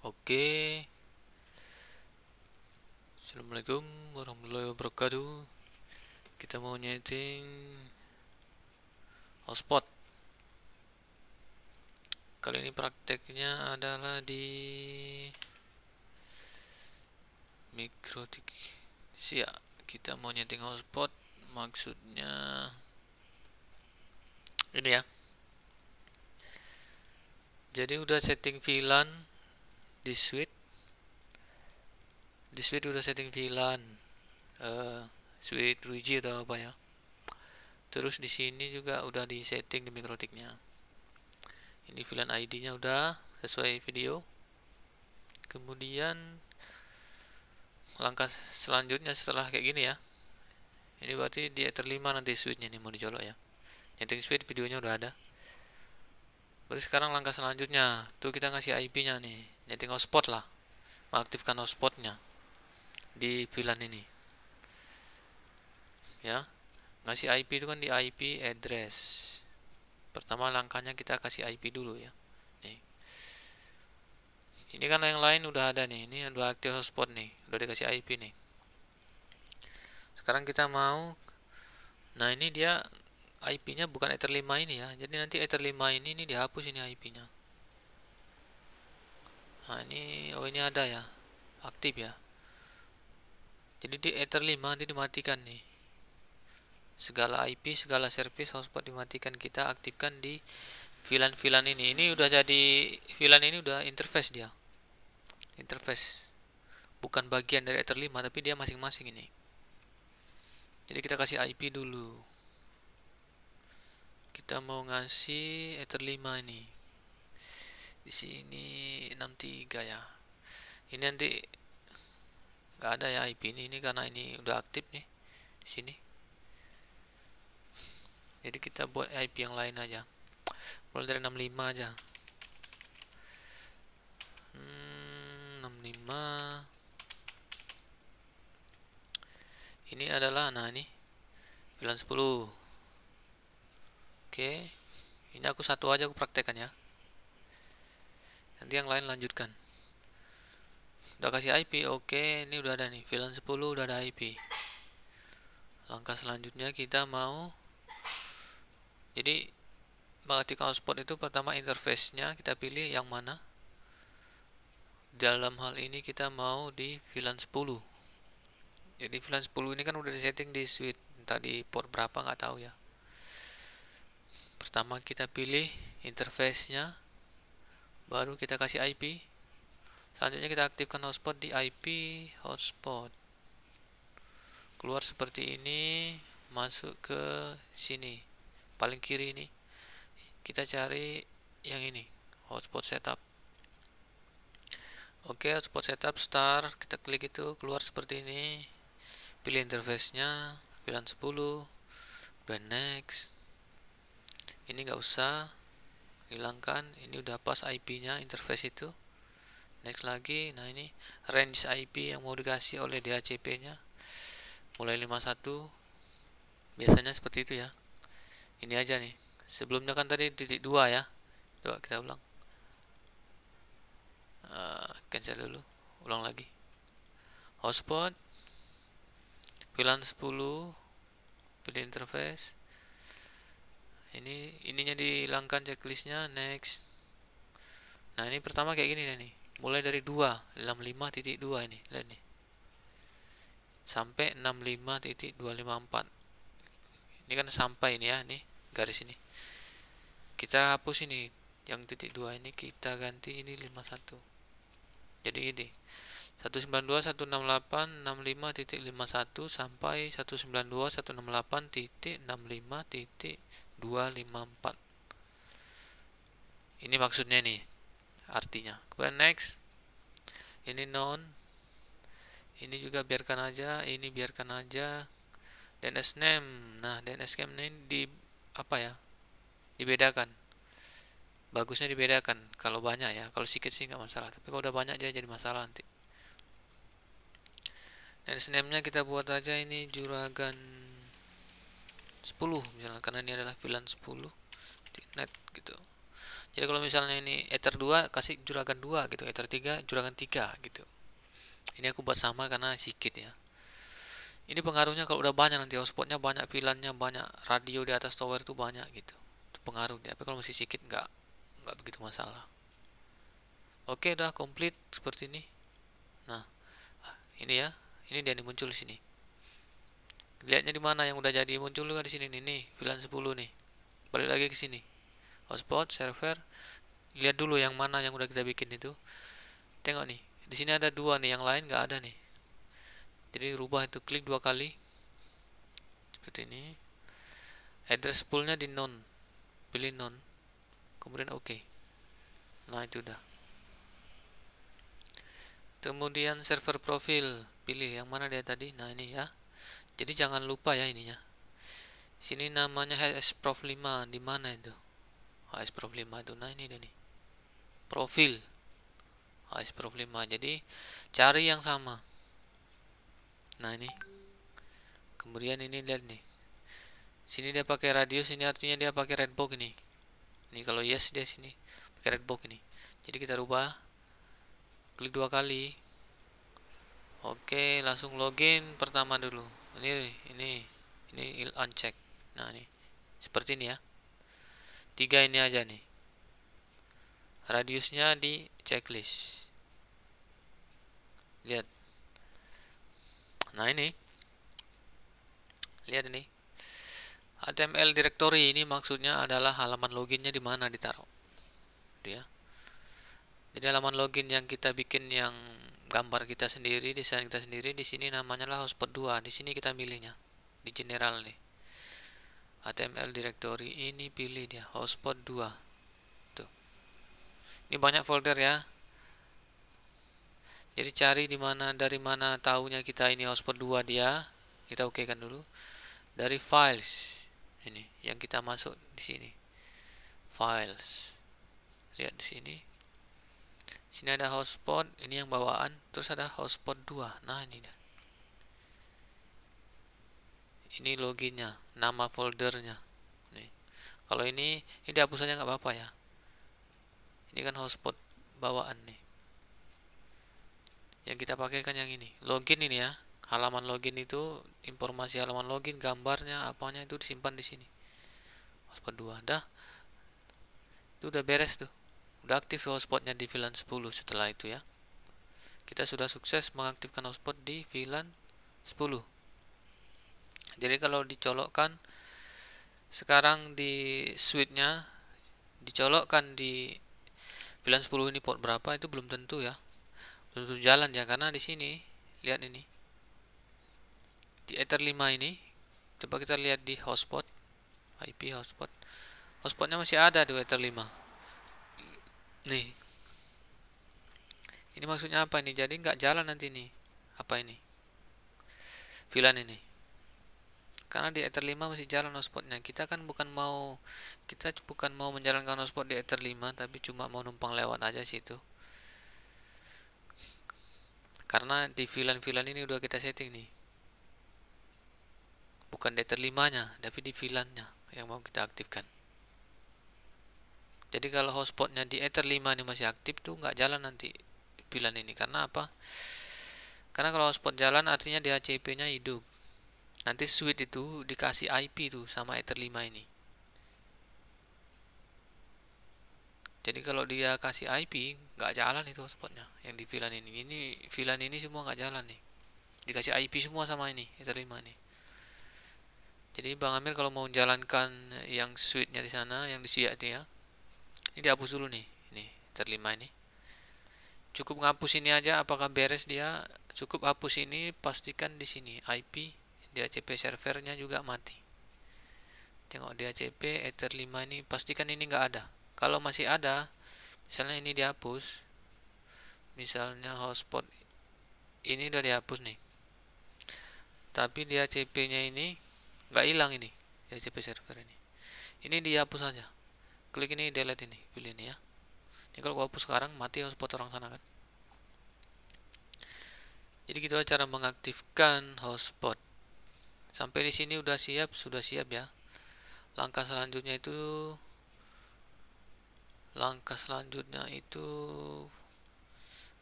Oke, Assalamualaikum warahmatullahi wabarakatuh. Kita mau nyeting hotspot. Kali ini prakteknya adalah di Mikrotik. Siap, kita mau nyeting hotspot. Maksudnya ini ya. Jadi udah setting VLAN di suite. Di suite udah setting VLAN. Suite Ruiji atau apa ya. Terus di sini juga udah di setting di Mikrotiknya. Ini VLAN ID-nya udah sesuai video. Kemudian langkah selanjutnya setelah kayak gini ya. Ini berarti di Ether 5 nanti switch-nya nih mau dicolok ya. Nyeting switch videonya udah ada. Berarti sekarang langkah selanjutnya tuh kita ngasih IP-nya nih. Nyeting hotspot lah. Mengaktifkan hotspotnya di VLAN ini. Ya. Ngasih IP itu kan di IP address. Pertama langkahnya kita kasih IP dulu ya. Nih. Ini kan yang lain udah ada nih. Ini udah aktif hotspot nih. Udah dikasih IP nih. Sekarang kita mau. Nah, ini dia IP-nya bukan Ether 5 ini ya. Jadi nanti Ether 5 ini dihapus ini IP-nya. Nah, ini oh ini ada ya. Aktif ya. Jadi di Ether 5 nanti dimatikan nih. Segala IP, segala service hotspot dimatikan, kita aktifkan di VLAN ini. Ini udah jadi VLAN ini udah interface dia. Interface. Bukan bagian dari Ether 5 tapi dia masing-masing ini. Jadi kita kasih IP dulu. Kita mau ngasih Ether 5 ini. Di sini 63 ya. Ini nanti nggak ada ya IP ini karena ini udah aktif nih di sini. Jadi kita buat IP yang lain aja. Mulai dari 65 aja. 65. Ini adalah ini VLAN 10. Oke. Ini aku satu aja aku praktekkan ya. Nanti yang lain lanjutkan. Udah kasih IP, oke, ini udah ada nih, VLAN 10 udah ada IP. Langkah selanjutnya kita mau, jadi mengaktifkan hotspot itu pertama interface-nya kita pilih yang mana. Dalam hal ini kita mau di VLAN 10. Jadi VLAN 10 ini kan udah disetting di switch, entah di port berapa nggak tahu ya. Pertama kita pilih interface-nya, baru kita kasih IP. Selanjutnya kita aktifkan hotspot di IP hotspot. Keluar seperti ini, masuk ke sini paling kiri ini, kita cari yang ini hotspot setup. Oke, hotspot setup start, kita klik itu, keluar seperti ini, pilih interface-nya VLAN 10, dan next. Ini nggak usah, hilangkan, ini udah pas IP-nya interface itu. Next lagi. Nah, ini range IP yang mau dikasih oleh DHCP-nya mulai 51. Biasanya seperti itu ya. Ini aja nih. Sebelumnya kan tadi titik 2 ya. Coba kita ulang. Cancel dulu. Ulang lagi. Hotspot. VLAN 10. Pilih interface. Ininya dihilangkan checklistnya. Next. Nah, ini pertama kayak gini nih. Mulai dari 2, 65.2 ini. Lihat nih. Sampai 65.254. Ini kan sampai ini ya, nih garis ini. Kita hapus ini yang titik 2 ini, kita ganti ini 51. Jadi ini 192.168.65.51 sampai 192.168.65.254. Ini maksudnya nih, artinya. Kemudian next. Ini non. Ini juga biarkan aja, ini biarkan aja. DNS name. Nah, DNS name ini di apa ya? Dibedakan. Bagusnya dibedakan kalau banyak ya. Kalau sedikit sih nggak masalah, tapi kalau udah banyak dia jadi masalah nanti. DNS name-nya kita buat aja ini Juragan 10 misalnya, karena ini adalah VLAN 10 di net gitu. Jadi kalau misalnya ini Ether 2 kasih juragan 2 gitu, Ether 3 juragan 3 gitu. Ini aku buat sama karena sedikit ya. Ini pengaruhnya kalau udah banyak nanti hotspotnya banyak, VLAN-nya banyak, radio di atas tower itu banyak gitu. Itu pengaruh dia. Tapi kalau masih sedikit nggak begitu masalah. Oke, udah komplit seperti ini. Nah, ini ya. Ini dia nih muncul di sini. Lihatnya di mana yang udah jadi muncul juga di sini nih, VLAN 10 nih. Balik lagi ke sini. Hotspot, server. Lihat dulu yang mana yang udah kita bikin itu. Tengok nih. Di sini ada dua nih, yang lain nggak ada nih. Jadi rubah itu, klik 2 kali. Seperti ini. Address poolnya di none. Pilih none. Kemudian oke. Nah, itu udah. Kemudian server profil, pilih yang mana dia tadi. Nah, ini ya. Jadi jangan lupa ya ininya. Sini namanya hsprof 5, di mana itu? hsprof 5 itu. Nah, ini dia nih. Profil hsprof 5. Jadi cari yang sama. Nah, ini. Kemudian ini lihat nih. Sini dia pakai radius, ini artinya dia pakai redbox ini. Ini kalau yes dia sini pakai redbox ini. Jadi kita rubah. Klik 2 kali. Oke, langsung login pertama dulu. Ini uncheck. Nah, ini seperti ini ya. 3 ini aja nih. Radiusnya di checklist. Lihat. Nah, ini. Lihat ini. HTML directory ini maksudnya adalah halaman loginnya di mana ditaruh. Dia. Jadi halaman login yang kita bikin yang gambar kita sendiri, desain kita sendiri, di sini namanya lah hotspot 2. Di sini kita milihnya di general nih. HTML directory ini pilih dia hotspot 2. Tuh. Ini banyak folder ya. Jadi cari dari mana tahunya kita ini hotspot 2 dia. Kita oke kan dulu. Dari files. Ini yang kita masuk di sini. Files. Lihat di sini. Sini ada hotspot, ini yang bawaan, terus ada hotspot 2. Nah, ini dah. Ini loginnya, nama foldernya. Nih. Kalau ini dihapus aja nggak apa-apa ya. Ini kan hotspot bawaan nih. Yang kita pakai kan yang ini. Login ini ya. Halaman login itu informasi halaman login, gambarnya, apanya itu disimpan di sini. Hotspot 2. Dah. Itu udah beres tuh. Udah aktif hotspotnya di VLAN 10 setelah itu ya. Kita sudah sukses mengaktifkan hotspot di VLAN 10. Jadi kalau dicolokkan sekarang di switch-nya dicolokkan di VLAN 10 ini port berapa itu belum tentu ya. Belum tentu jalan ya karena di sini lihat ini. Di Ether 5 ini coba kita lihat di hotspot IP hotspot. Hotspotnya masih ada di Ether 5. Nih. Ini maksudnya apa ini? Jadi nggak jalan nanti nih. Apa ini? VLAN ini. Karena di Ether 5 masih jalan hotspotnya. Kita bukan mau menjalankan hotspot di Ether 5, tapi cuma mau numpang lewat aja situ. Karena di VLAN ini udah kita setting nih. Bukan di Ether 5-nya, tapi di VLAN-nya yang mau kita aktifkan. Jadi kalau hotspotnya di Ether 5 ini masih aktif tuh nggak jalan nanti VLAN ini. Karena apa? Karena kalau hotspot jalan artinya DHCP-nya hidup. Nanti switch itu dikasih IP tuh sama Ether 5 ini. Jadi kalau dia kasih IP nggak jalan itu hotspotnya yang di VLAN ini. Ini VLAN ini semua nggak jalan nih. Dikasih IP semua sama ini Ether 5 ini. Jadi Bang Amir kalau mau menjalankan yang switch-nya di sana, yang di SIA itu ya. Ini dihapus dulu nih. Ini Ether 5 ini. Cukup ngapus ini aja apakah beres dia. Cukup hapus ini, pastikan di sini IP DHCP servernya juga mati. Tengok DHCP Ether 5 ini, pastikan ini nggak ada. Kalau masih ada, misalnya ini dihapus, misalnya hotspot ini udah dihapus nih, tapi DHCP-nya ini nggak hilang ini, DHCP server ini dihapus aja. Klik ini, delete ini, pilih ini ya. Ini kalau gua hapus sekarang, mati hotspot orang sana kan. Jadi gitu cara mengaktifkan hotspot. Sampai di sini sudah siap ya. Langkah selanjutnya itu, Langkah selanjutnya itu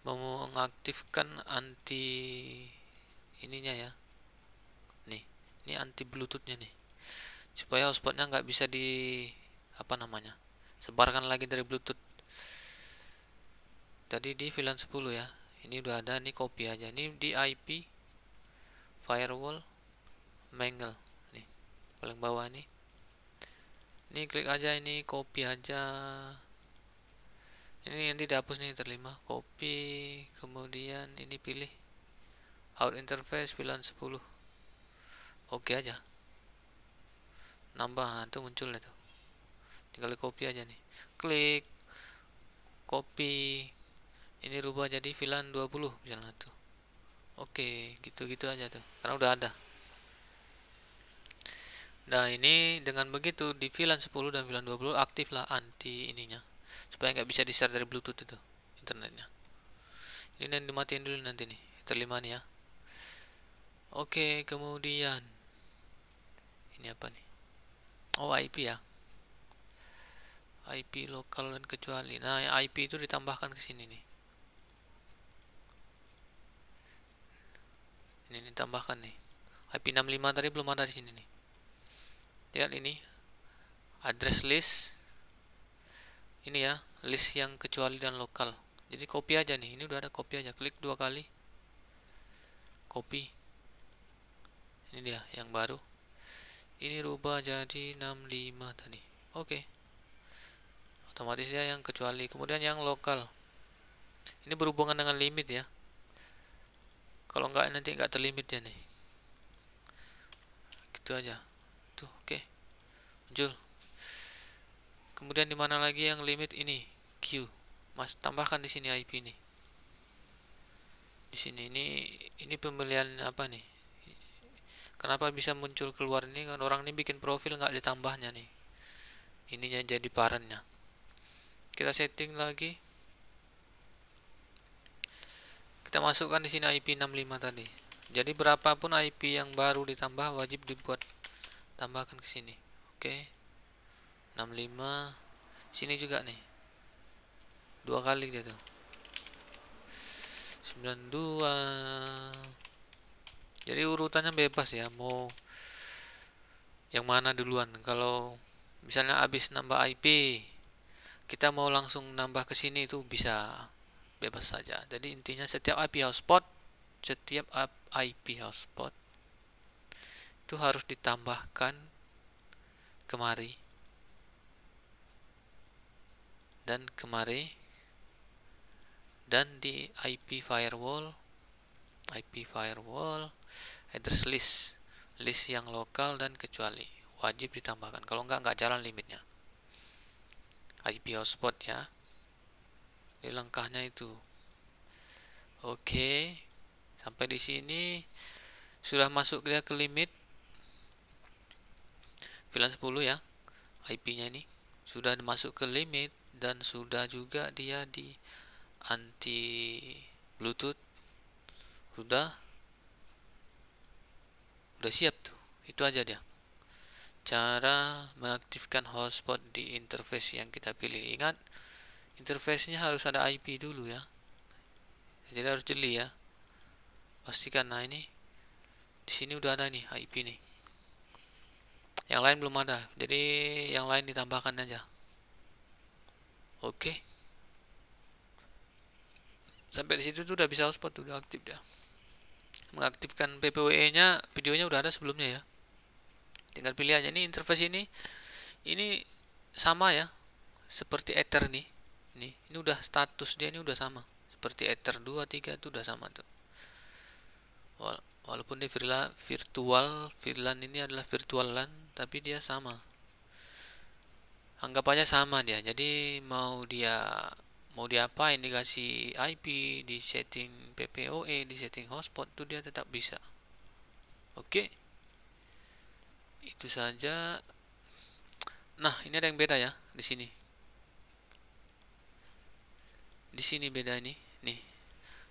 mengaktifkan anti ininya ya. Nih, ini anti bluetoothnya nih, supaya hotspotnya nggak bisa di apa namanya, sebarkan lagi dari bluetooth. Tadi di VLAN 10 ya, ini udah ada, nih copy aja. Ini di IP firewall mangle nih, paling bawah nih. Ini klik aja, ini copy aja. Ini nanti dihapus nih, terlima copy, kemudian ini pilih out interface VLAN 10. Oke aja, nambah, nah, itu muncul itu, tinggal copy aja nih, klik copy, ini rubah jadi VLAN 20 misalnya tuh. Oke, gitu-gitu aja tuh, karena udah ada. Nah, ini dengan begitu di VLAN 10 dan VLAN 20 aktif lah anti ininya, supaya nggak bisa di-share dari Bluetooth itu internetnya. Ini nanti dimatiin dulu nanti nih, terlima nih ya. Oke, kemudian ini apa nih? Oh, IP ya. IP lokal dan kecuali. Nah, IP itu ditambahkan ke sini nih. Ini ditambahkan nih. IP 65 tadi belum ada di sini nih. Lihat ini. Address list. Ini ya, list yang kecuali dan lokal. Jadi copy aja nih. Ini udah ada, copy aja. Klik 2 kali. Copy. Ini dia yang baru. Ini rubah jadi 65 tadi. Oke. Otomatis dia yang kecuali. Kemudian yang lokal. Ini berhubungan dengan limit ya. Kalau enggak nanti enggak terlimit ya nih. Gitu aja. Tuh, oke. Muncul. Kemudian di mana lagi yang limit ini? Q. Mas tambahkan di sini IP nih. Di sini ini pemilihan apa nih? Kenapa bisa muncul keluar ini? Kan orang ini bikin profil nggak ditambahnya nih. Ininya jadi parentnya. Kita setting lagi. Kita masukkan di sini IP 65 tadi. Jadi berapapun IP yang baru ditambah wajib dibuat tambahkan ke sini. Oke. 65. Sini juga nih. 2 kali dia tuh. 92. Jadi urutannya bebas ya, mau yang mana duluan. Kalau misalnya habis nambah IP, kita mau langsung nambah ke sini itu bisa, bebas saja. Jadi intinya setiap IP hotspot itu harus ditambahkan kemari dan kemari, dan di IP firewall address list yang lokal dan kecuali wajib ditambahkan. Kalau nggak jalan limitnya. IP hotspot ya. Ini langkahnya itu. Oke, sampai di sini sudah masuk dia ke limit VLAN 10 ya. IP-nya ini sudah masuk ke limit dan sudah juga dia di anti Bluetooth. Sudah siap tuh. Itu aja dia. Cara mengaktifkan hotspot di interface yang kita pilih. Ingat, interface-nya harus ada IP dulu ya. Jadi harus jeli ya. Pastikan. Nah, ini di sini udah ada nih IP nih. Yang lain belum ada. Jadi yang lain ditambahkan aja. Oke. Sampai di situ tuh udah bisa hotspot, udah aktif dia. Mengaktifkan PPWE-nya videonya udah ada sebelumnya ya. Tinggal pilih aja nih interface ini. Ini sama ya. Seperti Ether nih. Ini udah status dia ini udah sama. Seperti Ether 2, 3 itu udah sama tuh. Walaupun di virtual VLAN ini adalah virtual LAN, tapi dia sama. Anggap aja sama dia. Jadi mau diapain, dikasih IP, di setting PPOE, di setting hotspot, itu dia tetap bisa. Oke. Itu saja. Nah, ini ada yang beda ya di sini. Di sini beda nih. Nih.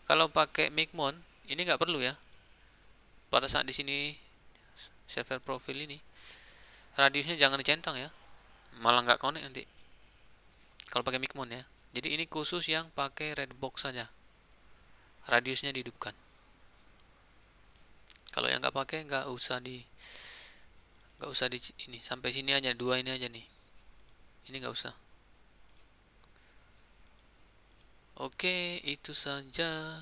Kalau pakai Micmon, ini nggak perlu ya. Pada saat di sini server profil ini, radiusnya jangan dicentang ya. Malah nggak connect nanti. kalau pakai Micmon ya. Jadi ini khusus yang pakai Redbox saja, radiusnya dihidupkan. Kalau yang nggak pakai nggak usah di ini, sampai sini aja, dua ini aja nih, ini nggak usah. Oke, itu saja.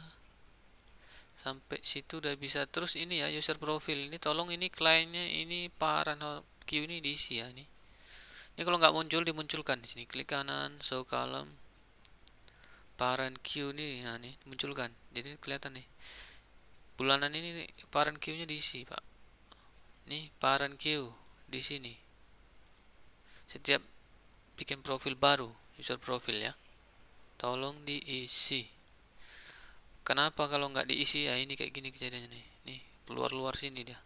Sampai situ udah bisa. Terus ini ya, user profile ini tolong ini kliennya ini Paran.q ini diisi ya ini. Ini kalau nggak muncul dimunculkan di sini. Klik kanan, show column Paran.q ini, ya nih munculkan. Jadi kelihatan nih. Bulanan ini Paran.q-nya diisi, Pak. Nih Paran.q di sini. Setiap bikin profil baru, user profile ya, tolong diisi. Kenapa kalau nggak diisi ya ini kayak gini kejadiannya nih. Nih keluar sini dia.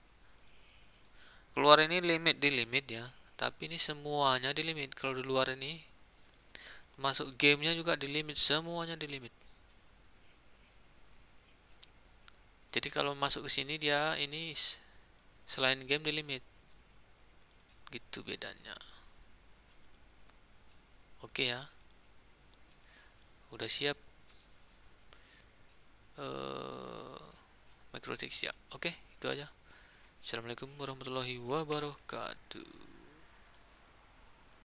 Keluar ini di limit ya. Tapi ini semuanya di limit. Kalau di luar ini masuk gamenya juga di limit, semuanya di limit. Jadi kalau masuk ke sini dia ini selain game di limit. Gitu bedanya. Oke ya. Udah siap Microtix ya. Oke, itu aja. Assalamualaikum warahmatullahi wabarakatuh.